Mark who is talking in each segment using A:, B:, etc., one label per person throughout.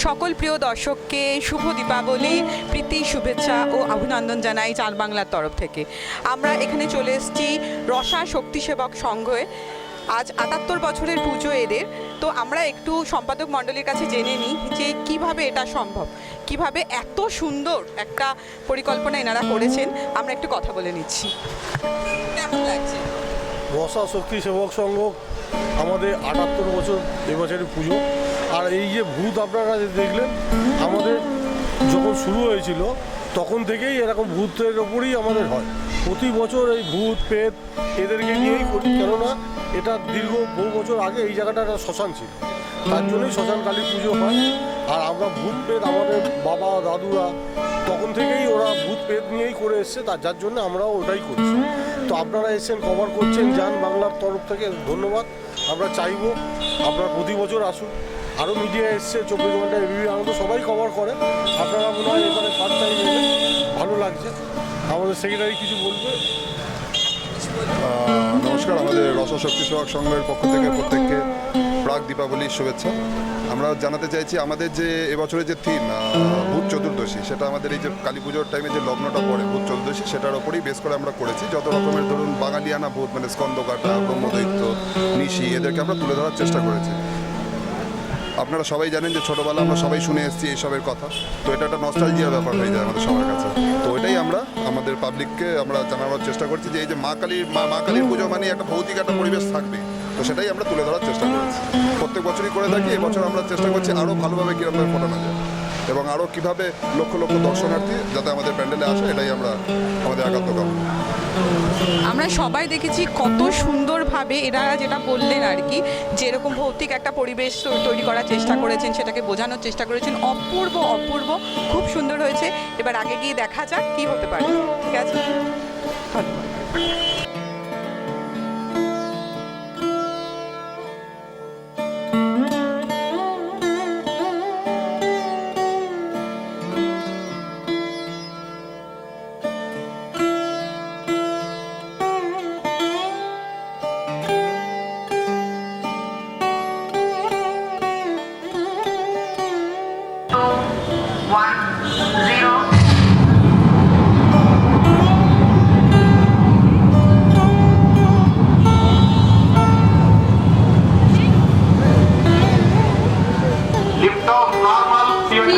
A: সকল প্রিয় দর্শককে শুভ দীপাবলি প্রীতি শুভেচ্ছা ও অভিনন্দন জানাই চার বাংলার তরফ থেকে। আমরা এখানে চলে এসেছি রসা শক্তি সেবক সংঘে। আজ ৭৮ বছরের পুজো এদের। তো আমরা একটু সম্পাদক মণ্ডলীর কাছে জেনে নিই যে কিভাবে এটা সম্ভব, কিভাবে এত সুন্দর একটা পরিকল্পনা এনারা করেছেন। আমরা একটু কথা বলে নিচ্ছি। কেমন লাগছে?
B: রসা শক্তি সেবক সংঘ আমাদের ৭৮ বছর এবছরের পুজো। আর এই যে ভূত আপনারা দেখলেন, আমাদের যখন শুরু হয়েছিল তখন থেকেই এরকম ভূতের ওপরই আমাদের হয়। প্রতি বছর এই ভূত প্রেত এদেরকে নিয়েই করি, কেননা এটা দীর্ঘ বহু বছর আগে এই জায়গাটা একটা শ্মশান ছিল, তার জন্যই শ্মশান কালী পুজো হয়। আর আমরা ভূত প্রেত আমাদের বাবা দাদুরা তখন থেকেই ওরা ভূত প্রেত নিয়েই করে এসছে, যার জন্য আমরাও ওটাই করছি। তো আপনারা এসেছেন, কভার করছেন জান বাংলার তরফ থেকে ধন্যবাদ। আমরা চাইবো আপনারা প্রতি বছর আসুন। আরও মিডিয়া এসছে, 24 ঘন্টা এবিপি আনন্দ সবাই কভার করে। আপনারা মনে হয় এখানে ফার্স্ট টাইম এলেন, ভালো লাগছে। আমাদের সেক্রেটারি কিছু বলবে।
C: নমস্কার, আমাদের রসা শক্তি সেবক সংঘের পক্ষ থেকে প্রত্যেককে প্রাক দীপাবলির শুভেচ্ছা। আমরা জানাতে চাইছি আমাদের যে এবছরের যে থিম ভূত চতুর্দশী, সেটা আমাদের এই যে কালী পুজোর টাইমে যে লগ্নটা পড়ে ভূত চতুর্দশী, সেটার ওপরেই বেস করে আমরা করেছি। যত রকমের ধরুন বাঙালিয়ানা ভূত মানে স্কন্দকাটা, ব্রহ্মদৈত্য, নিশি, এদেরকে আমরা তুলে ধরার চেষ্টা করেছি। আপনারা সবাই জানেন যে ছোটোবেলা আমরা সবাই শুনে এসেছি এইসবের কথা, তো এটা একটা নস্টালজিয়ার ব্যাপার হয়ে যায় আমাদের সবার কাছে। তো এটাই আমরা আমাদের পাবলিককে আমরা জানানোর চেষ্টা করছি যে এই যে মা কালীর পুজো মানে একটা ভৌতিক একটা পরিবেশ থাকবে, তো সেটাই আমরা তুলে ধরার চেষ্টা করেছি। প্রত্যেক বছরই করে থাকি, এবছর আমরা চেষ্টা করছি আরও ভালোভাবে কীরকমভাবে ফোটানো যায় এবং আরও কীভাবে লক্ষ লক্ষ দর্শনার্থী যাতে আমাদের প্যান্ডেলে আসে, এটাই আমরা আমাদের একাত্ম কামনা।
A: আমরা সবাই দেখেছি কত সুন্দরভাবে এনারা যেটা বললেন আর কি, যেরকম ভৌতিক একটা পরিবেশ তৈরি করার চেষ্টা করেছেন, সেটাকে বোঝানোর চেষ্টা করেছেন। অপূর্ব অপূর্ব, খুব সুন্দর হয়েছে। এবার আগে গিয়ে দেখা যাক কি হতে পারে। ঠিক আছে, ধন্যবাদ।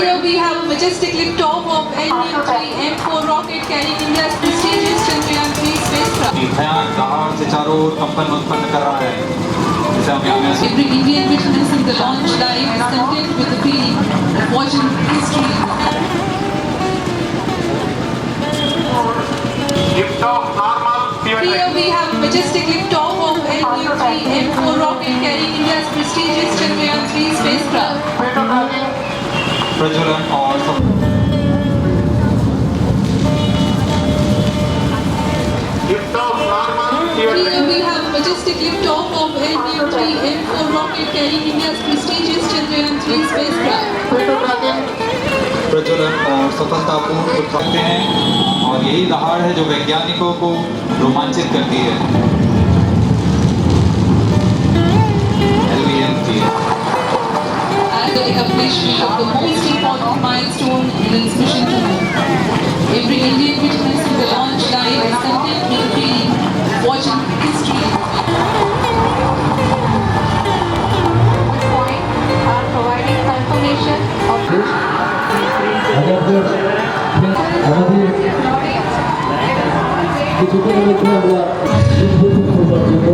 D: Here we have majestic liftoff of LV-3 M4 rocket carrying India's prestigious Chandrayaan-3 spacecraft.
E: भयानक दहाड़ से चारों ओर कंपन उत्पन्न कर रहा है, जिसे हम यहाँ महसूस
D: Every Indian witnessing the launch live is content with the feeling of watching history. Here we have majestic liftoff of LV-3 M4 rocket carrying India's prestigious Chandrayaan-3 spacecraft.
E: प्रज्वलन और
D: Here we have majestic liftoff of LV-3 M4 rocket carrying India's prestigious Chandrayaan-3 spacecraft.
E: प्रज्वलन और सफलतापूर्ण उठाते हैं, और यही दहाड़ है जो वैज्ञानिकों को रोमांचित करती है। LV-3
D: And the accomplishment of the most important milestone in its mission to moon. Every Indian witnessing the launch live is content with the feeling of watching history.
F: Point are providing confirmation of
G: আমাদের কিছুক্ষণের মধ্যে আমরা উদ্বোধন করবার জন্য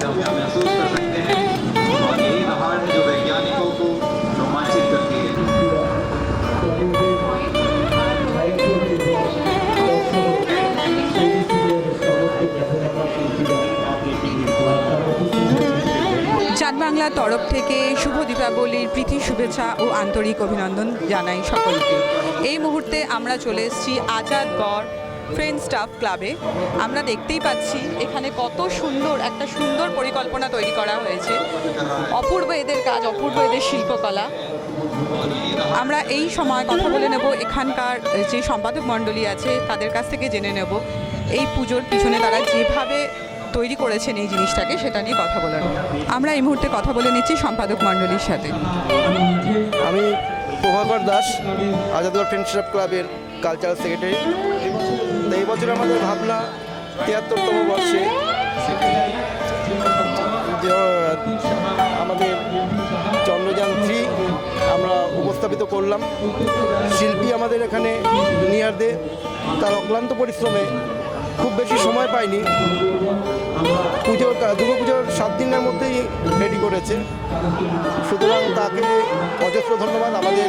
E: हम यहाँ महसूस कर सकते हैं, और यही दहाड़ है जो वैज्ञानिकों को रोमांचित करती है।
A: চাঁদ বাংলার তরফ থেকে শুভ দীপাবলির প্রীতি শুভেচ্ছা ও আন্তরিক অভিনন্দন জানাই সকলকে। এই মুহূর্তে আমরা চলে এসেছি আজাদগড় ফ্রেন্ড স্টাফ ক্লাবে। আমরা দেখতেই পাচ্ছি এখানে কত সুন্দর একটা সুন্দর পরিকল্পনা তৈরি করা হয়েছে। অপূর্ব এদের কাজ, অপূর্ব এদের শিল্পকলা। আমরা এই সময় কথা বলে নেব এখানকার যে সম্পাদক মণ্ডলী আছে তাদের কাছ থেকে জেনে নেব এই পুজোর পিছনে তারা যেভাবে তৈরি করেছেন এই জিনিসটাকে, সেটা নিয়ে কথা বলার। আমরা এই মুহূর্তে কথা বলে নিচ্ছি সম্পাদক মণ্ডলীর সাথে।
H: আমি প্রভাকর দাস, আজাদগড় ফ্রেন্ডশিপ ক্লাবের কালচারাল সেক্রেটারি। তো এই বছর আমাদের ভাবনা ৭৩তম বর্ষে আমাদের চন্দ্রযান-3 আমরা উপস্থাপিত করলাম। শিল্পী আমাদের এখানে নিয়ার দে তার অক্লান্ত পরিশ্রমে খুব বেশি সময় পায়নি, দুর্গাপুজোর 7 দিনের মধ্যেই রেডি করেছে। সুতরাং তাকে অজস্র ধন্যবাদ। আমাদের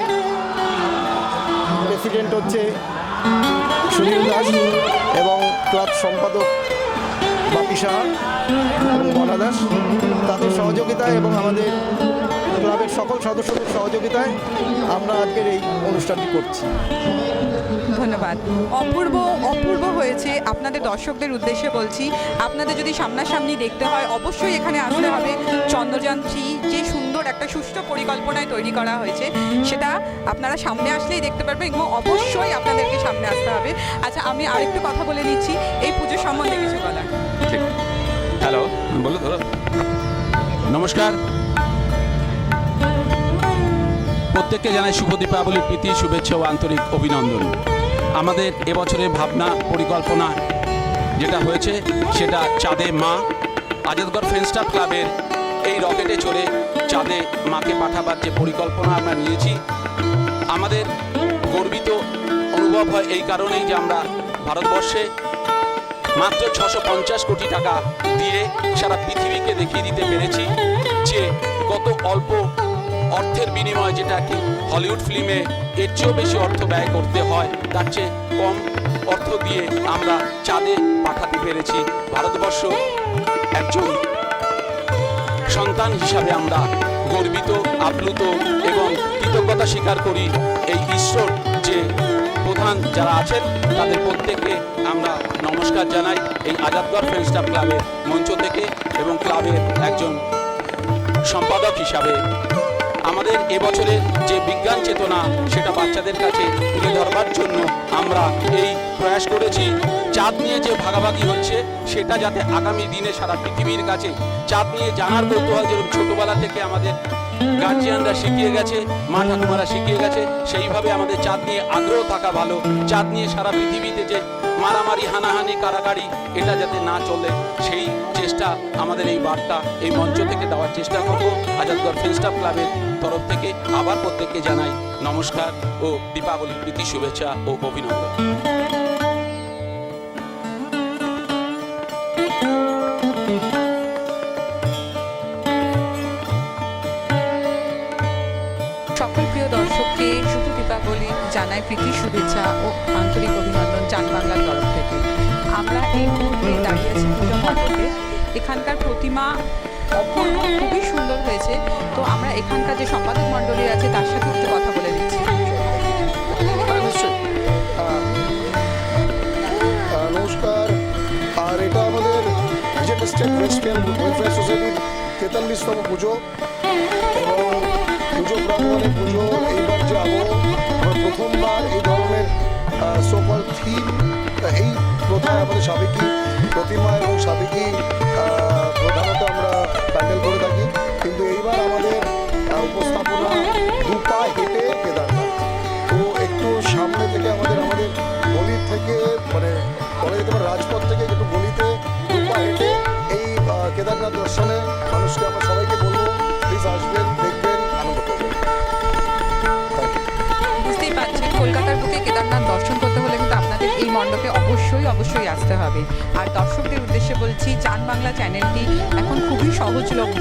H: প্রেসিডেন্ট হচ্ছে সুনীল দাস এবং ক্লাব সম্পাদক বাপি সাহা এবং বনা দাস, তাদের সহযোগিতায় এবং আমাদের ক্লাবের সকল সদস্যদের সহযোগিতায় আমরা আজকের এই অনুষ্ঠানটি করছি।
A: ধন্যবাদ। অপূর্ব অপূর্ব হয়েছে। আপনাদের দর্শকদের উদ্দেশ্যে বলছি, আপনাদের যদি সামনাসামনি দেখতে হয় অবশ্যই এখানে আসতে হবে। চন্দ্রযান 3 যে সুন্দর একটা সুষ্ঠু পরিকল্পনায় তৈরি করা হয়েছে সেটা আপনারা সামনে আসলেই দেখতে পারবেন এবং অবশ্যই আপনাদেরকে সামনে আসতে হবে। আচ্ছা, আমি আরেকটু কথা বলে নিচ্ছি এই পুজো সম্বন্ধে কিছু বলার।
I: ঠিক, হ্যালো, বলো ধরো। নমস্কার, প্রত্যেককে জানাই শুভ দীপাবলির প্রীতি, শুভেচ্ছা ও আন্তরিক অভিনন্দন। আমাদের এবছরের ভাবনা পরিকল্পনা যেটা হয়েছে সেটা চাঁদে মা। আজাদগড় ফ্রেন্ডস ক্লাব ক্লাবের এই রকেটে চড়ে চাঁদে মাকে পাঠাবার যে পরিকল্পনা আমরা নিয়েছি, আমাদের গর্বিত অনুভব হয় এই কারণেই যে আমরা ভারতবর্ষে মাত্র 650 কোটি টাকা দিয়ে সারা পৃথিবীকে দেখিয়ে দিতে পেরেছি যে কত অল্প অর্থের বিনিময়ে, যেটা কি হলিউড ফিল্মে এর চেয়েও বেশি অর্থ ব্যয় করতে হয়, তার চেয়ে কম অর্থ দিয়ে আমরা চাঁদে পাঠাতে পেরেছি। ভারতবর্ষ একজন সন্তান হিসাবে আমরা গর্বিত, আপ্লুত এবং কৃতজ্ঞতা স্বীকার করি। এই ঈশ্বর যে প্রধান যারা আছেন তাদের প্রত্যেককে আমরা নমস্কার জানাই এই আজাদগড় ফ্রেন্ডস ক্লাব ক্লাবের মঞ্চ থেকে এবং ক্লাবের একজন সম্পাদক হিসাবে। আমাদের এবছরের যে বিজ্ঞান চেতনা সেটা বাচ্চাদের কাছে তুলে ধরবার জন্য আমরা এই প্রয়াস করেছি। চাঁদ নিয়ে যে ভাগাভাগি হচ্ছে সেটা যাতে আগামী দিনে সারা পৃথিবীর কাছে চাঁদ নিয়ে জানার কৌতূহল যেরকম ছোটোবেলা থেকে আমাদের গার্জিয়ানরা শিখিয়ে গেছে, মা ঠাকুমারা শিখিয়ে গেছে, সেইভাবে আমাদের চাঁদ নিয়ে আগ্রহ থাকা ভালো। চাঁদ নিয়ে সারা পৃথিবীতে যে মারামারি, হানাহানি, কারাকারি এটা যাতে না চলে সেই চেষ্টা আমাদের এই বার্তা এই মঞ্চ থেকে দেওয়ার চেষ্টা করব। আজাদগড় ফ্রেন্ডস ক্লাব ক্লাবের তরফ থেকে আবার প্রত্যেককে জানাই নমস্কার ও দীপাবলির প্রীতি, শুভেচ্ছা ও অভিনন্দন।
A: সকল প্রিয় দর্শককে শুভ দীপাবলি জানাই প্রীতি, শুভেচ্ছা ও আন্তরিক অভিনন্দন চান বাংলার তরফ থেকে। আমরা এই মুহূর্তে দাঁড়িয়ে আছি পুজো মণ্ডপে। এখানকার প্রতিমা অপূর্ব, খুবই সুন্দর হয়েছে। তো আমরা এখানকার যে সম্পাদক মণ্ডলী আছে তার সাথে একটু কথা বলে দিচ্ছি।
H: নমস্কার। আর এটা আমাদের বিজেপি স্টেট ওয়েস্টার্ন ওয়েলফেয়ার সোসাইটির 43তম পুজো এবং পুজো প্রাঙ্গণে পুজো এইবার যাবো। আমরা প্রথমবার এই ধরনের সোকল থিম, এই প্রথায় আমাদের সাবেকি প্রতিমা এবং সাবেকি প্রধানত আমরা প্যান্ডেল করে থাকি, কিন্তু এইবার আমাদের উপস্থাপনা দুপা হেঁটে কেদারনাথ। তো একটু সামনে থেকে আমাদের গলির থেকে মানে বলা যেতে পারে রাজপথ থেকে একটু গলিতে দুপা হেঁটে এই কেদারনাথ দর্শনে মানুষকে আমরা সবাইকে বলবো প্লিজ আসবেন, দেখবেন, আনন্দ করবেন।
A: বুঝতেই পারছেন কলকাতার বুকে কেদারনাথ দর্শন করতে হলে কিন্তু আপনাদের এই মণ্ডপে অবশ্যই আসতে হবে। আর দর্শকদের উদ্দেশ্যে বলছি, চান বাংলা চ্যানেলটি এখন খুবই সহজলভ্য।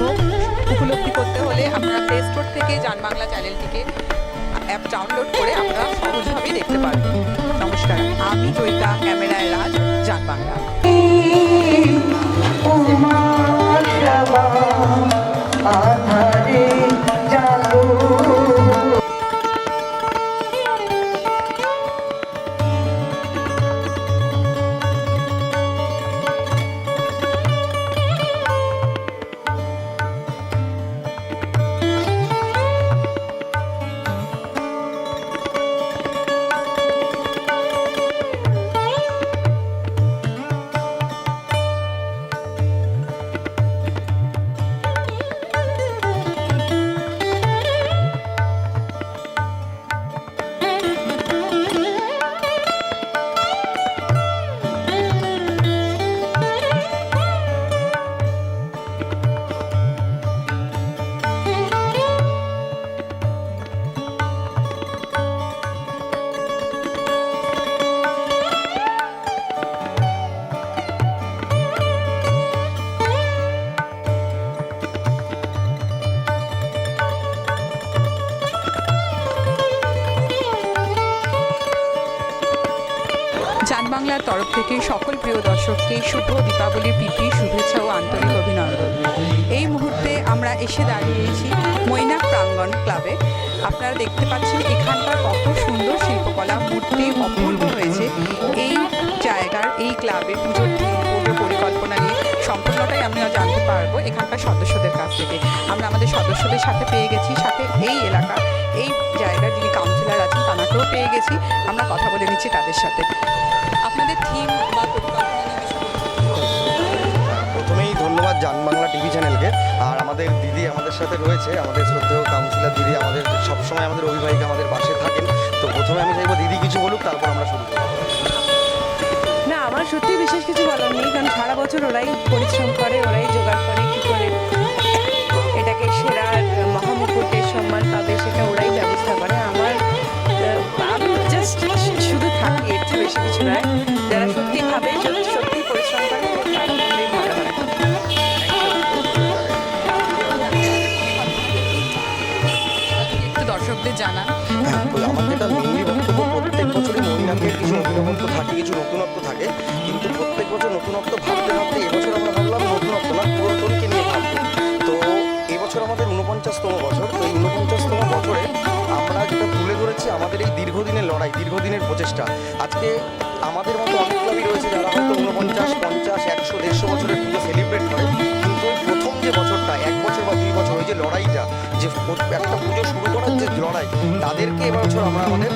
A: উপলব্ধি করতে হলে আপনারা প্লে স্টোর থেকে চান বাংলা চ্যানেলটিকে অ্যাপ ডাউনলোড করে আমরা সহজভাবেই দেখতে পারবেন। নমস্কার, আমি জয়িতা, ক্যামেরায় রাজ, চান বাংলা। জান বাংলার তরফ থেকে সকল প্রিয় দর্শককে শুভ দীপাবলির প্রীতি শুভেচ্ছা ও আন্তরিক অভিনন্দন। এই মুহূর্তে আমরা এসে দাঁড়িয়েছি মৈনাক প্রাঙ্গণ ক্লাবে। আপনারা দেখতে পাচ্ছেন এখানকার কত সুন্দর শিল্পকলা, মূর্তি অপূর্ব হয়েছে। এই জায়গার এই ক্লাবে পুজোর পরিকল্পনা নিয়ে সম্পূর্ণটাই আমরা জানতে পারবো এখানকার সদস্যদের কাছ থেকে। আমরা আমাদের সদস্যদের সাথে পেয়ে গেছি, সাথে এই এলাকা এই জায়গার যিনি কাউন্সিলর আছেন তানাকেও পেয়ে গেছি। আমরা কথা বলে নিচ্ছি তাদের সাথে। আপনাদের থিম বা পরিকল্পনা নিয়ে কিছু বলুন।
J: প্রথমেই ধন্যবাদ জান বাংলা টিভি চ্যানেলকে। আর আমাদের দিদি আমাদের সাথে রয়েছে, আমাদের শ্রদ্ধেয় কাউন্সিলর দিদি আমাদের সবসময় আমাদের অভিভাবিকা আমাদের পাশে থাকেন। তো প্রথমে আমি চাইবো দিদি কিছু বলুক, তারপর আমরা শুরু করব।
K: না, আমার সত্যি বিশেষ কিছু বলার নেই, কারণ সারা বছর ওরাই পরিশ্রম করে, ওরাই জোগাড় করে কী করে এটাকে সেরা মহামুকুটের সম্মান পাবে সেটা ওরাই ব্যবস্থা করে। আমি জাস্ট শুধু থাকি, এর চেয়ে বেশি কিছু নয়। যারা সত্যি ভাবে সত্যি পরিশ্রম করে তারা মন্দির ভালো হয়।
A: একটু দর্শকদের জানান।
J: আমার যেটা মেনলি বক্তব্য, প্রত্যেক বছরই মহিলাদের কিছু অভিনবত্ব থাকে, কিছু নতুনত্ব থাকে, কিন্তু প্রত্যেক বছর নতুনত্ব ভাবতে ভাবতে এবছর আমরা ভাবলাম নতুনত্ব না, পুরাতনকে নিয়ে ভাববো। তো এবছর আমাদের 49তম বছর। তো এই 49তম বছরে আমরা যেটা তুলে ধরেছি আমাদের এই দীর্ঘদিনের লড়াই, দীর্ঘদিনের প্রচেষ্টা। আজকে আমাদের মতো অনেক ক্লাবই রয়েছে যারা হয়তো 49, 50, 100, 150 বছরের পুজো সেলিব্রেট করে, কিন্তু ওই প্রথম যে বছরটা, 1 বছর বা 2 বছর, ওই যে লড়াইটা, যে একটা পুজো শুরু করার যে লড়াই, তাদেরকে এবছর আমরা আমাদের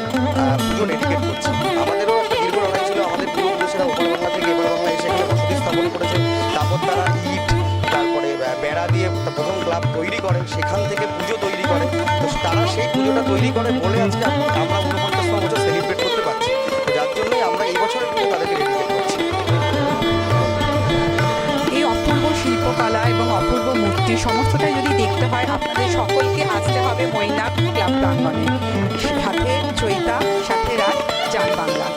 J: পুজো ডেডিকেট করছি। আমাদেরও একটা দীর্ঘ লড়াই ছিল। আমাদের পূর্বপুরুষেরা ওপার বাংলা থেকে এপার বাংলা এসে এখানে বসতি স্থাপন করেছে। তারপর তারা ইট, তারপরে বেড়া দিয়ে প্রথম ক্লাব তৈরি করে, সেখান থেকে পুজো তৈরি করে। তো তারা সেই পুজোটা তৈরি করে বলে আজকে আমরা 49তম বছর সেলিব্রেট করতে পারছি। তো যার জন্যই আমরা এই বছরের পুজো তাদেরকে ডেডিকেট করছি।
A: এই অপূর্ব শিল্পকলা এবং অপূর্ব মূর্তি সমস্তটাই যদি দেখতে হয় আপনাদের সকলকে আসতে হবে মৈনাক ক্লাব প্রাঙ্গণে। সাথে চৈতা, সাথে রাত, জান বাংলা।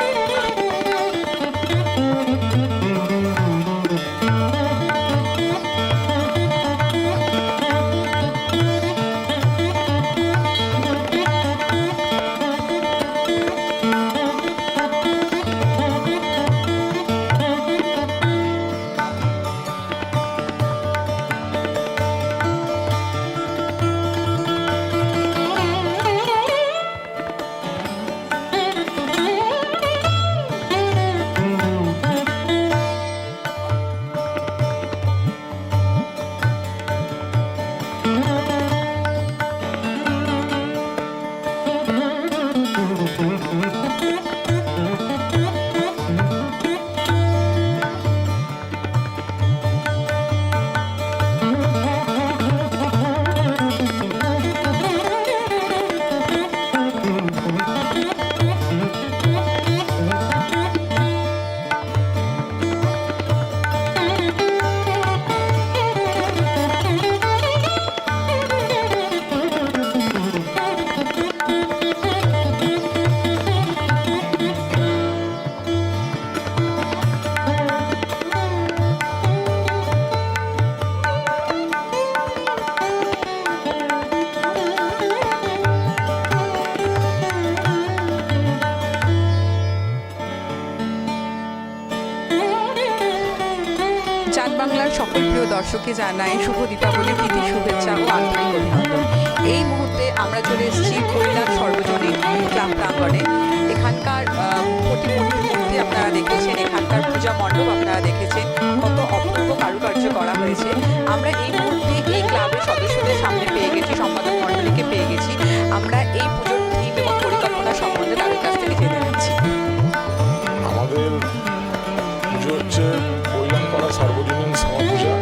A: জান বাংলার সকল প্রিয় দর্শককে জানাই শুভ দীপাবলির প্রীতি শুভেচ্ছা ও আন্তরিক অভিনন্দন। এই মুহূর্তে আমরা চলে এসেছি কৈলাস সর্বজনীন ক্লাব প্রাঙ্গণে। এখানকার মূর্তি আপনারা দেখেছেন, এখানকার পূজা মণ্ডপ আপনারা দেখেছেন, কত অপূর্ব কারুকার্য করা হয়েছে। আমরা এই মুহূর্তে এই ক্লাবের সদস্যদের সামনে পেয়ে গেছি, সম্পাদক মণ্ডলীকে পেয়ে গেছি। আমরা এই পুজোর থিম এবং পরিকল্পনা সম্বন্ধে তাদের কাছ থেকে জেনে নিচ্ছি।
B: আমাদের পুজো হচ্ছে কৈলাসপাড়া সার্বজনীন শ্যামা পূজা।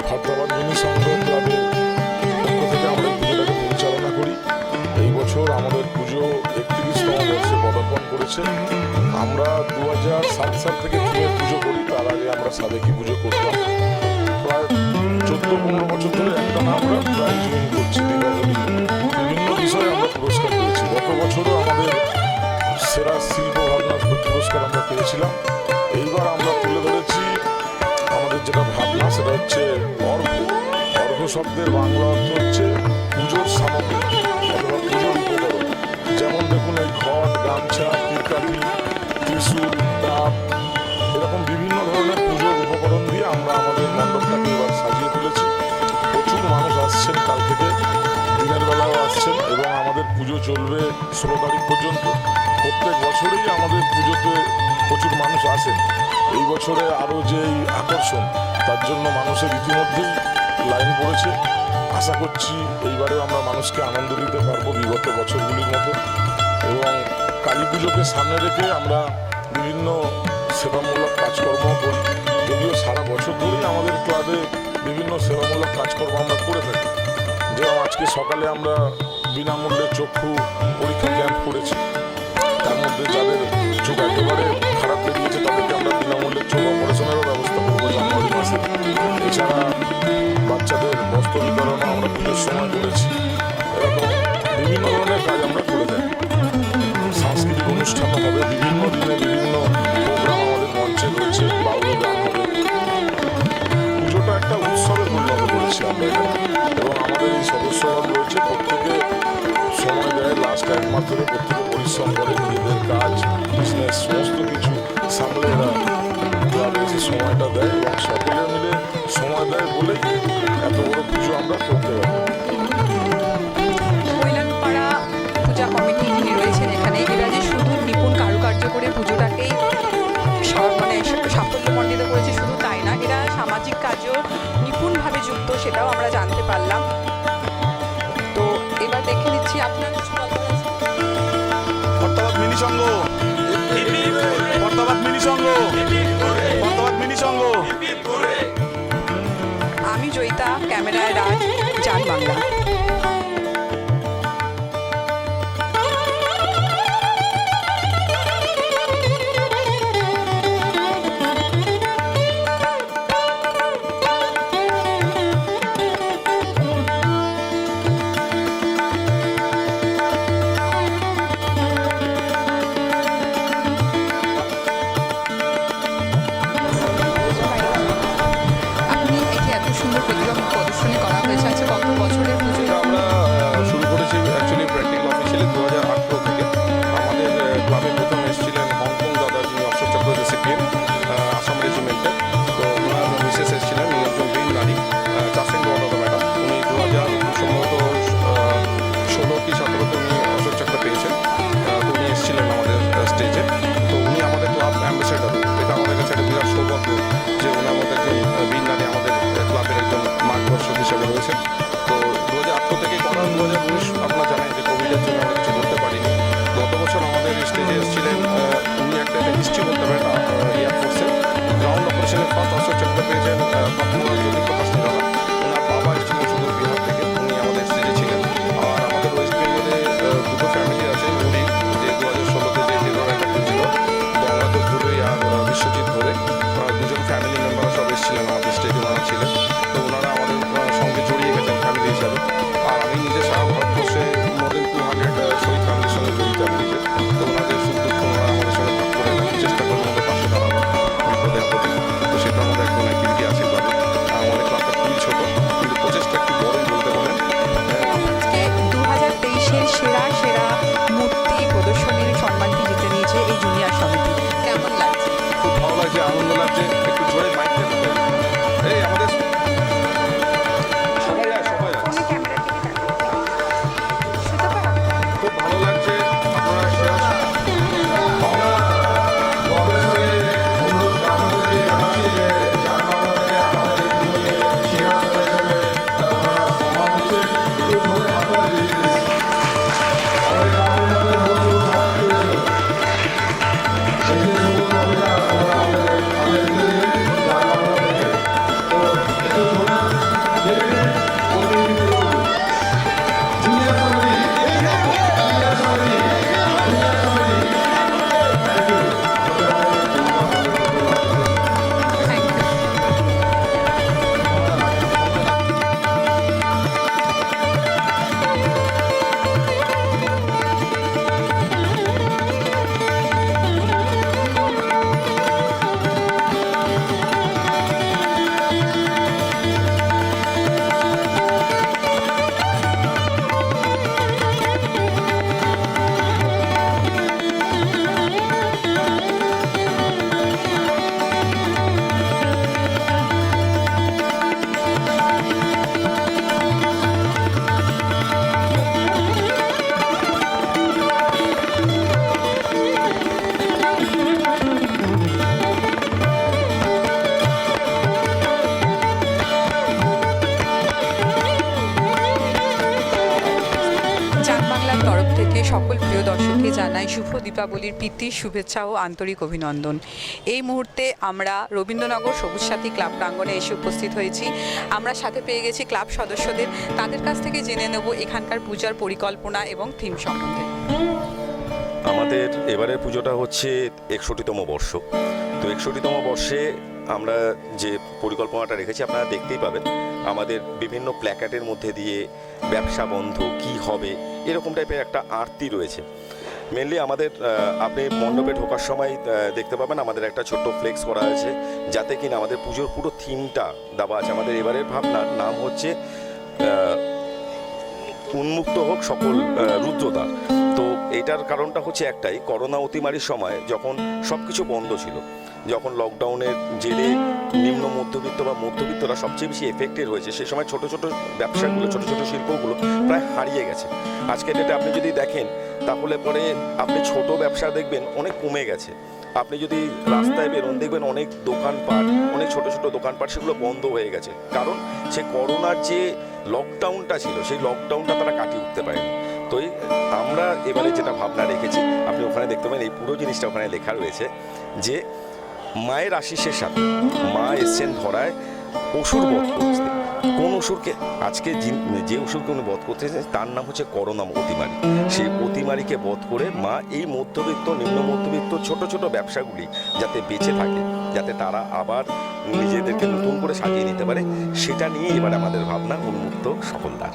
B: ফারদাবাদ মিনি সংঘ ক্লাবের পক্ষ থেকে আমরা এই পুজোটাকে পরিচালনা করি। এই বছর আমাদের পুজো 31তম বর্ষে পদার্পণ করেছে। আমরা 2007 সাল থেকে থিমের পুজো করি। তার আগে আমরা সাবেকি পুজো করতাম। প্রায় 14-15 বছর ধরে একটা না আমরা প্রাইজ উইন করছি। দীপাবলি বিভিন্ন বিষয়ে আমরা পুরস্কার পেয়েছি। গত বছরও আমাদের সেরা শিল্প ভাবনার পুরস্কার আমরা পেয়েছিলাম। এইবার আমরা তুলে ধরেছি আমাদের যেটা ভাবনা, সেটা হচ্ছে অর্ঘ্য। অর্ঘ্য শব্দের বাংলা অর্থ হচ্ছে পুজোর সামগ্রী অথবা পুজোর উপকরণ। যেমন দেখুন, এই ঘট, গামছা, তীরকাঠি, ত্রিশূল, ডাব,
L: পুজো চলবে 16 তারিখ পর্যন্ত। প্রত্যেক বছরেই আমাদের পুজোতে প্রচুর মানুষ আসেন। এই বছরে আরও যে এই আকর্ষণ, তার জন্য মানুষের ইতিমধ্যেই লাইন পড়েছে। আশা করছি এইবারেও আমরা মানুষকে আনন্দ দিতে পারবো বিগত বছরগুলির মতো। এবং কালী পুজোকে সামনে রেখে আমরা বিভিন্ন সেবামূলক কাজকর্ম করি। যদিও সারা বছর ধরেই আমাদের ক্লাবে বিভিন্ন সেবামূলক কাজকর্ম আমরা করে থাকি। যেমন আজকে সকালে আমরা বিনামূল্যে চক্ষু পরীক্ষা ক্যাম্প করেছি। তার মধ্যে যাদের চোখ একেবারে খারাপ বেরিয়েছে তাদেরকে আমরা বিনামূল্যে চোখ অপারেশনেরও ব্যবস্থা করবো জানুয়ারি মাসে। এছাড়া বাচ্চাদের বস্ত্র বিতরণও আমরা পুজোর সময় করেছি। এরকম বিভিন্ন ধরনের কাজ আমরা করে থাকি। সাংস্কৃতিক অনুষ্ঠানও হবে, বিভিন্ন দিনে বিভিন্ন প্রোগ্রাম আমাদের মঞ্চে রয়েছে, বাউল গান হবে। পুজোটা একটা উৎসবে পরিণত করেছি আমরা এখানে। এবং আমাদের এই সদস্যরা রয়েছে, প্রত্যেকে সময় দেয়, লাস্ট এক মাস ধরে প্রত্যেকে পরিশ্রম করে, নিজেদের কাজ বিজনেস সমস্ত কিছু সামলে এরা ক্লাবে এসে সময়টা দেয় এবং সকলে মিলে সময় দেয় বলেই এত বড় পুজো আমরা করতে পারি।
A: মহিলাপাড়া পূজা কমিটি যিনি রয়েছেন এখানে, এরা যে শুধু নিপুণ কারুকার্য করে পুজোটাকেই মানে সাফল্যমণ্ডিত করেছে শুধু তাই না, এরা সামাজিক কাজেও নিপুণভাবে যুক্ত, সেটাও আমরা জানতে পারলাম। তো এবার দেখে নিচ্ছি আপনার কিছু কথা আছে।
L: বর্তমান মিনি সংঘ, বর্তমান মিনি সংঘ, বর্তমান মিনি সংঘ।
A: আমি জয়িতা, ক্যামেরায় রাজ, জান বাংলা। আপনি এই যে এত সুন্দর প্রদর্শনী করা হয়েছে, আচ্ছা কত বছরের পুজো?
J: আমরা শুরু করেছি অ্যাকচুয়ালি প্র্যাকটিক্যাল অফিসিয়ালি 2018 থেকে। আমাদের ক্লাবে প্রথম এসেছিলেন হংকং দাদা, যিনি অশোক চক্র রেসিপিয়েন্ট আসাম রেজিমেন্টের। তো ওনার মিসেস এসেছিলেন, উনি একজন বীর নারী, চাষেন দাদা ম্যাডাম। উনি 2000 সম্ভবত 16 কি 17তে উনি অশোক চক্র পেয়েছেন। তো উনি এসেছিলেন আমাদের স্টেজে। তো উনি আমাদের ক্লাব অ্যাম্বাসেডার। এটা আমাদের কাছে একটা বিরাট সৌভাগ্য যে ওনার মধ্যে একজন বীর নারী আমাদের ক্লাবের একজন মার্গদর্শক হিসেবে রয়েছে। তো 2018 থেকে করা, 2019 আপনারা জানেন যে কোভিডের জন্য আমরা কিছু করতে পারিনি। গত বছর আমাদের স্টেজে এসেছিলেন, উনি একটা হিস্ট্রি বলতে পারেন এয়ারফোর্সের গ্রাউন্ড অপারেশনের ফার্স্ট অশোক চক্র পেয়েছেন পাপুয়া জ্যোতিপ্রকাশ নিরালা। ওনার বাবা এসেছিলেন সুদূর বিহার থেকে, উনি আমাদের স্টেজে ছিলেন। আর আমাদের ওয়েস্ট বেঙ্গলে দুটো ফ্যামিলি আছে, উনি যে 2016তে যে নির্মাণটা হয়েছিল গঙ্গাধর ধরে আর বিশ্বজিৎ ধরে, দুজন ফ্যামিলি মেম্বার সব এসেছিলেন আমাদের স্টেজে, ওনারা ছিলেন। তো ওনারা আমাদের সঙ্গে জড়িয়ে গেছেন ফ্যামিলি হিসাবে। আর আমি নিজে সারা ভারতবর্ষে মোর দেন 200 শহীদ ফ্যামিলির সঙ্গে জড়িত আমি নিজে। তো ওনাদের সুখ দুঃখ ওনারা আমাদের সঙ্গে ভাগ করে নেন, চেষ্টা করেন আমাদের পাশে দাঁড়াবার বিপদে আপদে। তো সেটা আমাদের একটা অ্যাক্টিভিটি আছে ক্লাবে। আমাদের ক্লাবটা খুবই ছোটো, কিন্তু প্রচেষ্টা একটু বড়ই বলতে পারেন।
A: আজকে 2023-এর সেরা মূর্তি প্রদর্শনীর সম্মানটি জিতে নিয়েছে এই জুনিয়র সমিতি। কেমন লাগছে?
J: খুব ভালো লাগছে, আনন্দ লাগছে। একটু জোরে মাইক দিতে হবে। এই আমাদের সবাই যায়, সবাই যায়। খুব ভালো লাগছে। আপনারা সেরা
H: আমাদের
A: সকল প্রিয় দর্শককে জানাই শুভ দীপাবলির প্রীতি শুভেচ্ছা ও আন্তরিক অভিনন্দন। এই মুহূর্তে আমরা রবীন্দ্রনগর সবুজ সাথী ক্লাব প্রাঙ্গণে এসে উপস্থিত হয়েছি। আমরা সাথে পেয়ে গেছি ক্লাব সদস্যদের, তাদের কাছ থেকে জেনে নেব এখানকার পূজার পরিকল্পনা এবং থিম সম্বন্ধে।
M: আমাদের এবারের পুজোটা হচ্ছে 61তম বর্ষ। তো 61তম বর্ষে আমরা যে পরিকল্পনাটা রেখেছি আপনারা দেখতেই পাবেন, আমাদের বিভিন্ন প্ল্যাকার্ডের মধ্যে দিয়ে ব্যবসা বন্ধ কি হবে এরকম টাইপের একটা আরতি রয়েছে। মেনলি আমাদের আপনি মণ্ডপে ঢোকার সময় দেখতে পাবেন আমাদের একটা ছোট্ট ফ্লেক্স করা আছে, যাতে কিনা আমাদের পুজোর পুরো থিমটা দেওয়া আছে। আমাদের এবারের ভাবনার নাম হচ্ছে উন্মুক্ত হোক সকল রুদ্রদ্বার। তো এটার কারণটা হচ্ছে একটাই, করোনা অতিমারির সময় যখন সব কিছু বন্ধ ছিল, যখন লকডাউনের জেরে নিম্ন মধ্যবিত্ত বা মধ্যবিত্তরা সবচেয়ে বেশি এফেক্টেড হয়েছে, সেই সময় ছোট ছোট ব্যবসাগুলো, ছোট ছোট শিল্পগুলো প্রায় হারিয়ে গেছে। আজকের ডেটে আপনি যদি দেখেন তাহলে পরে আপনি ছোট ব্যবসা দেখবেন অনেক কমে গেছে। আপনি যদি রাস্তায় বেরোন দেখবেন অনেক দোকানপাট, অনেক ছোট ছোট দোকানপাট সেগুলো বন্ধ হয়ে গেছে, কারণ সে করোনার যে লকডাউনটা ছিল সেই লকডাউনটা তারা কাটিয়ে উঠতে পারেনি। তো আমরা এবারে যেটা ভাবনা রেখেছি, আপনি ওখানে দেখতে পাবেন এই পুরো জিনিসটা ওখানে লেখা রয়েছে যে মায়ের আশিসের সাথে মা এসছেন ধরায় অসুর বধ করতে। কোন অসুরকে? আজকে যে অসুরকে উনি বধ করতে এসেছেন তার নাম হচ্ছে করোনা অতিমারি। সেই অতিমারিকে বধ করে মা এই মধ্যবিত্ত, নিম্ন মধ্যবিত্ত ছোট ছোট ব্যবসাগুলি যাতে বেঁচে থাকে, যাতে তারা আবার নিজেদেরকে নতুন করে সাজিয়ে নিতে পারে, সেটা নিয়ে এবার আমাদের ভাবনা উন্মুক্ত সকল দ্বার।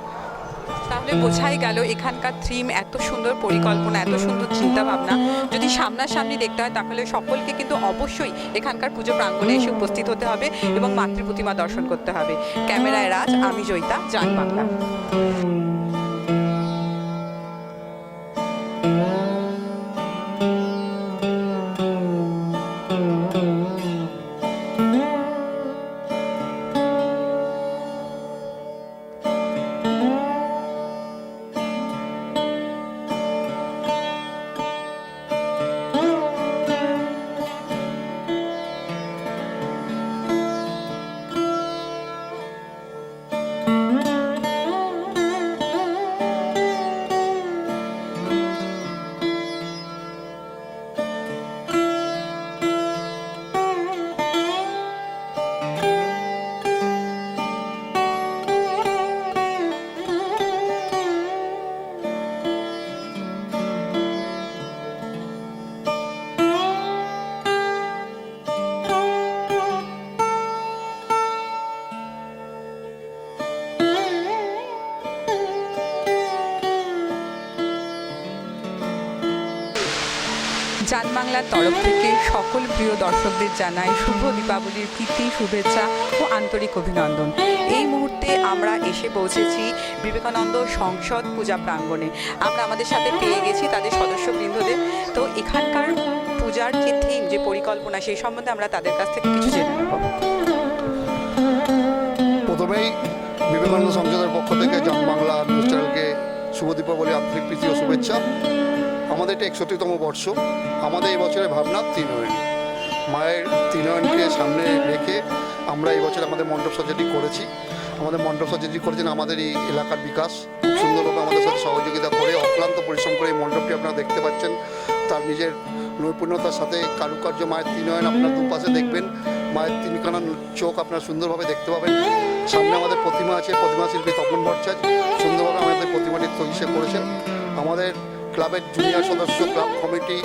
A: তাহলে বোঝাই গেল এখানকার থিম, এত সুন্দর পরিকল্পনা, এত সুন্দর চিন্তা ভাবনা যদি সামনাসামনি দেখতে হয় তাহলে সকলকে কিন্তু অবশ্যই এখানকার পুজো প্রাঙ্গণে এসে উপস্থিত হতে হবে এবং মাতৃ প্রতিমা দর্শন করতে হবে। ক্যামেরায় রাজ, আমি জয়িতা, জান বাংলা। জান বাংলার তরফ থেকে সকল প্রিয় দর্শকদের জানাই শুভ দীপাবলির প্রীতি শুভেচ্ছা ও আন্তরিক অভিনন্দন। এই মুহূর্তে আমরা এসে পৌঁছেছি বিবেকানন্দ সংসদ পূজা প্রাঙ্গণে। আমরা আমাদের সাথে পেয়ে গেছি তাদের সদস্যবৃন্দদের। তো এখানকার পূজার যে থিম, যে পরিকল্পনা, সেই সম্বন্ধে আমরা তাদের কাছ থেকে কিছু জেনে নেব।
H: প্রথমেই বিবেকানন্দ সংসদের পক্ষ থেকে জান বাংলা নিউজ চ্যানেলকে শুভ দীপাবলি আন্তরিক প্রীতি ও শুভেচ্ছা। আমাদের এটা 61তম বর্ষ। আমাদের এই বছরের ভাবনা ত্রিনয়নী, মায়ের ত্রিনয়নকে সামনে রেখে আমরা এই বছর আমাদের মণ্ডপ সজ্জাটি করেছি। আমাদের মণ্ডপ সজ্জাটি করেছেন আমাদের এই এলাকার বিকাশ, খুব সুন্দরভাবে আমাদের সাথে সহযোগিতা করে অক্লান্ত পরিশ্রম করে এই মণ্ডপটি আপনারা দেখতে পাচ্ছেন। তার নিজের নৈপুণ্যতার সাথে কারুকার্য, মায়ের ত্রিনয়ন আপনার দুপাশে দেখবেন, মায়ের তিনখানা চোখ আপনারা সুন্দরভাবে দেখতে পাবেন। সামনে আমাদের প্রতিমা আছে, প্রতিমা শিল্পী তপন ভট্টাচার্য সুন্দরভাবে আমাদের প্রতিমাটি তৈরি করেছেন। আমাদের ক্লাবের জুনিয়র সদস্য, ক্লাব কমিটি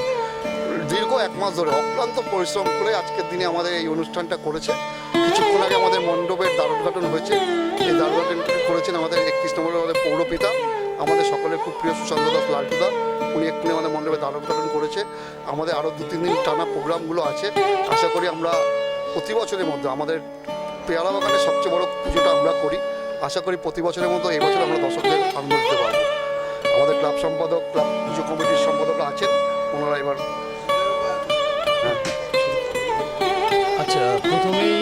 H: দীর্ঘ 1 মাস ধরে অক্লান্ত পরিশ্রম করে আজকের দিনে আমাদের এই অনুষ্ঠানটা করেছে। কিছুক্ষণ আগে আমাদের মণ্ডপের দ্বারোদ্ঘাটন হয়েছে। এই দ্বারোদ্ঘাটনটি করেছেন আমাদের 31 নম্বরের আমাদের পৌরপিতা, আমাদের সকলের খুব প্রিয় সুশান্ত দাস লালটুদা। উনি এক্ষুনি আমাদের মণ্ডপে দ্বারোদ্ঘাটন করেছে। আমাদের আরও 2-3 দিন টানা প্রোগ্রামগুলো আছে। আশা করি আমরা প্রতি বছরের মধ্যে আমাদের পেয়ারা বাগানের সবচেয়ে বড় পুজোটা আমরা করি। আশা করি প্রতি বছরের মতো এই বছর আমরা দর্শকদের আনন্দ দিতে পারবো। আমাদের ক্লাব সম্পাদক, ক্লাব পুজো কমিটির সম্পাদকরা আছেন, ওনারা এবার।
N: আচ্ছা, প্রথমেই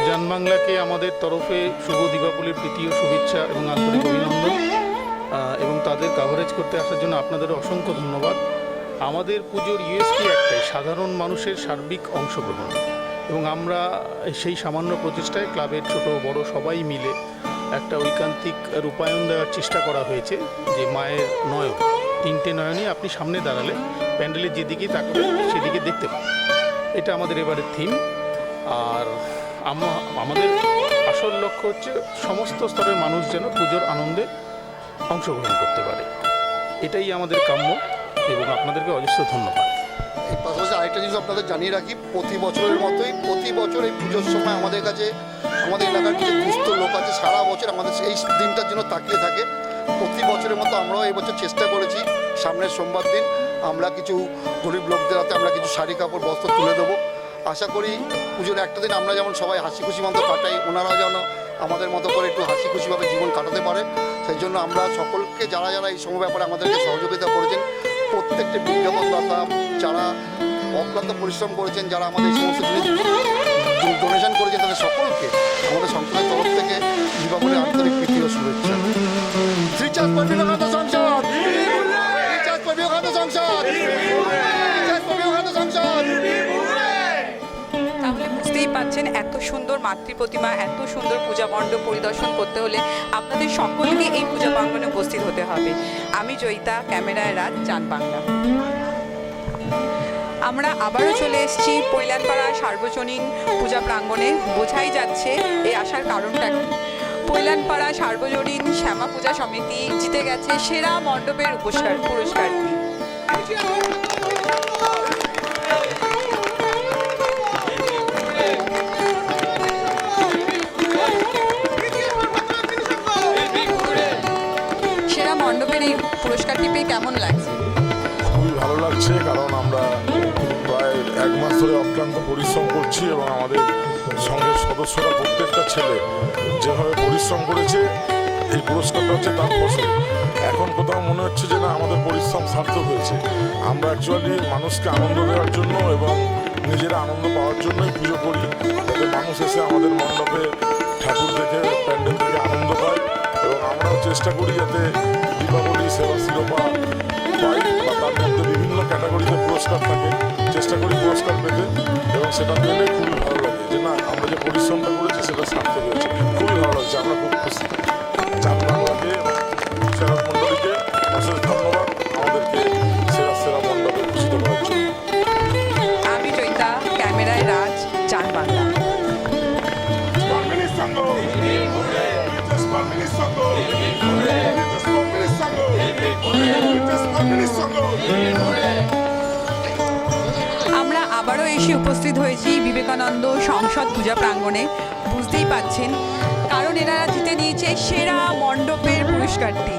N: জান বাংলাকে আমাদের তরফে শুভ দীপাবলির প্রীতি ও শুভেচ্ছা এবং আন্তরিক অভিনন্দন, এবং তাদের কাভারেজ করতে আসার জন্য আপনাদের অসংখ্য ধন্যবাদ। আমাদের পুজোর ইউএসপি একটাই, সাধারণ মানুষের সার্বিক অংশগ্রহণ, এবং আমরা সেই সামান্য প্রচেষ্টায় ক্লাবের ছোট বড় সবাই মিলে একটা ঐকান্তিক রূপায়ণ দেওয়ার চেষ্টা করা হয়েছে যে মায়ের নয়ন, তিনটে নয়নই আপনি সামনে দাঁড়ালে প্যান্ডেলের যেদিকেই তাকাবেন সেদিকে দেখতে পাবেন। এটা আমাদের এবারের থিম। আর আমাদের আসল লক্ষ্য হচ্ছে সমস্ত স্তরের মানুষ যেন পুজোর আনন্দে অংশগ্রহণ করতে পারে, এটাই আমাদের কাম্য এবং আপনাদেরকে অজস্র ধন্যবাদ।
H: এই পাশাপাশি আরেকটা জিনিস আপনাদের জানিয়ে রাখি, প্রতি বছরের মতোই প্রতি বছর এই পুজোর সময় আমাদের কাছে আমাদের এলাকার কিছু দুস্থ লোক আছে সারা বছর আমাদের এই দিনটার জন্য তাকিয়ে থাকে। প্রতি বছরের মতো আমরাও এই বছর চেষ্টা করেছি সামনের সোমবার দিন আমরা কিছু গরিব লোকদের হাতে আমরা কিছু শাড়ি কাপড় বস্ত্র তুলে দেবো। আশা করি পুজোর একটা দিন আমরা যেমন সবাই হাসি খুশি মতো কাটাই, ওনারাও যেন আমাদের মতো করে একটু হাসি খুশিভাবে জীবন কাটাতে পারে। সেই জন্য আমরা সকলকে যারা যারা এই সময় ব্যাপারে আমাদেরকে সহযোগিতা করেছেন, প্রত্যেকটি বিজ্ঞাপনদাতা যারা অক্লান্ত পরিশ্রম করেছেন, যারা আমাদের এই সমস্ত জিনিস ডোনেশন করেছেন, তাদের সকলকে আমাদের সংসদের তরফ থেকে দীপাবলির আন্তরিক প্রীতি ও শুভেচ্ছা।
A: তাহলে বুঝতেই পারছেন এত সুন্দর মাতৃ প্রতিমা, এত সুন্দর পূজা মণ্ডপ পরিদর্শন করতে হলে আপনাদের সকলকে এই পূজা প্রাঙ্গণে উপস্থিত হতে হবে। আমি জয়িতা, ক্যামেরায় রাজ, জান বাংলা। আমরা আবারও চলে এসেছি পৈলানপাড়া সার্বজনীন পূজা প্রাঙ্গণে। বোঝাই যাচ্ছে এই আসার কারণটা কি। পৈলানপাড়া সার্বজনীন শ্যামা পূজা সমিতি জিতে গেছে সেরা মণ্ডপের পুরস্কারটি। সেরা মণ্ডপের এই পুরস্কারটি পেয়ে কেমন লাগছে?
L: খুবই ভালো লাগছে, কারণ আমরা প্রায় 1 মাস ধরে অক্লান্ত পরিশ্রম করছি এবং আমাদের সঙ্গের সদস্যরা প্রত্যেকটা ছেলে যেভাবে পরিশ্রম করেছে এই পুরস্কারটা হচ্ছে তার ফসল। এখন কোথাও মনে হচ্ছে যে না আমাদের পরিশ্রম সার্থক হয়েছে। আমরা অ্যাকচুয়ালি মানুষকে আনন্দ দেওয়ার জন্য এবং নিজেরা আনন্দ পাওয়ার জন্যই পুজো করি, যাতে মানুষ এসে আমাদের মণ্ডপে ঠাকুর দেখে প্যান্ডেল থেকে আনন্দ পায়। এবং আমরাও চেষ্টা করি যাতে দীপাবলি সেবা শিরোপা পাই বা তার মধ্যে বিভিন্ন ক্যাটাগরিতে পুরস্কার থাকে, চেষ্টা করি পুরস্কার পেতে এবং সেটা পেলে খুবই ভালো লাগে যে না আমরা যে পরিশ্রমটা করেছি সেটা সার্থক হয়েছে। খুবই ভালো লাগছে, আমরা খুব খুশি। জান বাংলাকে, সেরা মণ্ডলীকে অশেষ ধন্যবাদ আমাদেরকে সেরা মণ্ডপে ভূষিত করার জন্য।
A: আমি জয়িতা, ক্যামেরায় রাজ, জান বাংলা। আমরা আবারও এসে উপস্থিত হয়েছি বিবেকানন্দ সংসদ পূজা প্রাঙ্গণে। বুঝতেই পাচ্ছেন কারণ এনারা জিতে নিয়েছে সেরা মণ্ডপের পুরস্কারটি।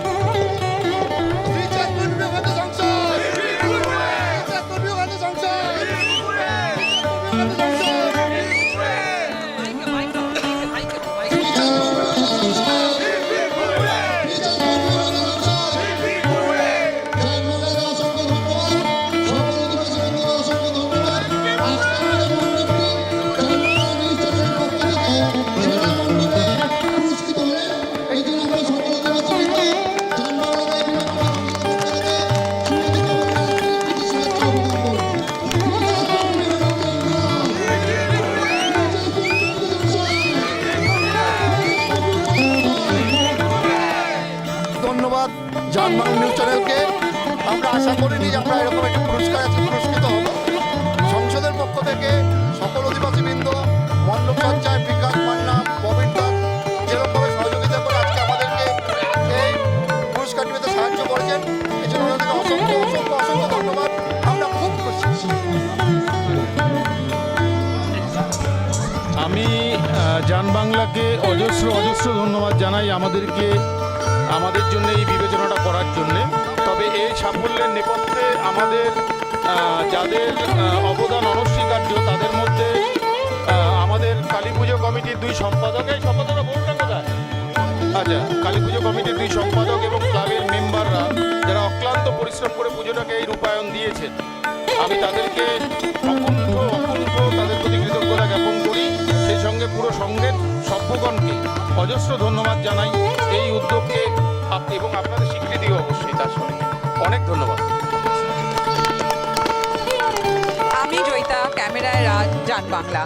H: ধন্যবাদ জান বাংলা নিউজ চ্যানেলকে। আমরা আশা করিনি যে আমরা এরকম একটা পুরস্কার আছে পুরস্কৃত হব। সংসদের পক্ষ থেকে সকল অধিবাসীবৃন্দ, মণ্ডপ সজ্জায় বিকাশ মান্না, ববির দাস যেরকমভাবে সহযোগিতা করে আজকে আমাদেরকে এই পুরস্কারটি পেতে সাহায্য করেছেন, এই জন্য ওনাদেরকে অসংখ্য অসংখ্য অসংখ্য ধন্যবাদ। আমরা খুব খুশি।
N: আমি জান বাংলাকে অজস্র ধন্যবাদ জানাই আমাদের জন্য এই বিবেচনাটা করার জন্যে। তবে এই সাফল্যের নেপথ্যে আমাদের যাদের অবদান অনস্বীকার্য, তাদের মধ্যে আমাদের কালী পুজো কমিটির 2 সম্পাদক, এই সম্পাদকরা বলটা কোথায়? আচ্ছা, কালী পুজো কমিটির 2 সম্পাদক এবং ক্লাবের মেম্বাররা যারা অক্লান্ত পরিশ্রম করে পুজোটাকে এই রূপায়ণ দিয়েছেন, আমি তাদেরকে অকুণ্ঠ তাদের প্রতি কৃতজ্ঞতা জ্ঞাপন করি। সেই সঙ্গে পুরো সংঘের সভ্যগণকে অজস্র ধন্যবাদ জানাই এই উদ্যোগকে এবং আপনাদের স্বীকৃতিও অবশ্যই তার সঙ্গে অনেক ধন্যবাদ।
A: আমি জয়িতা, ক্যামেরায় রাজ, জান বাংলা।